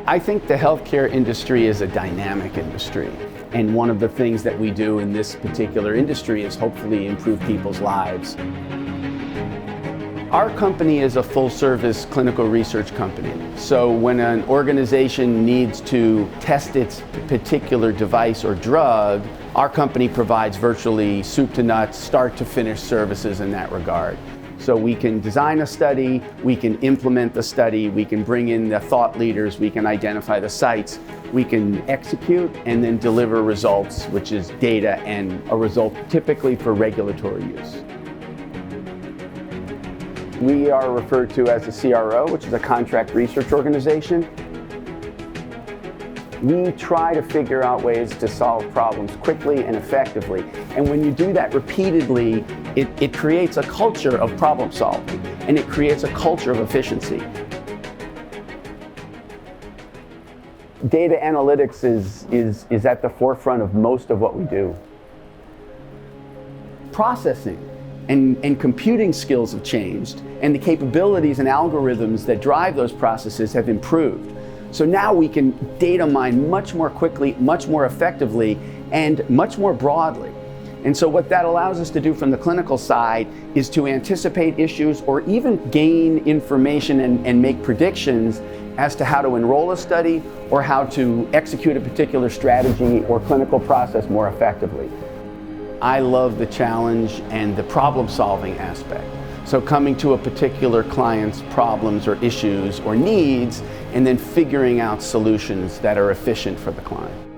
I think the healthcare industry is a dynamic industry. And one of the things that we do in this particular industry is hopefully improve people's lives. Our company is a full-service clinical research company. So when an organization needs to test its particular device or drug, our company provides virtually soup to nuts, start to finish services in that regard. So we can design a study, we can implement the study, we can bring in the thought leaders, we can identify the sites, we can execute and then deliver results, which is data and a result typically for regulatory use. We are referred to as a CRO, which is a contract research organization. We try to figure out ways to solve problems quickly and effectively. And when you do that repeatedly, it creates a culture of problem solving, and it creates a culture of efficiency. Data analytics is at the forefront of most of what we do. Processing and computing skills have changed, and the capabilities and algorithms that drive those processes have improved. So now we can data mine much more quickly, much more effectively, and much more broadly. And so what that allows us to do from the clinical side is to anticipate issues or even gain information and make predictions as to how to enroll a study or how to execute a particular strategy or clinical process more effectively. I love the challenge and the problem-solving aspect. So coming to a particular client's problems or issues or needs, and then figuring out solutions that are efficient for the client.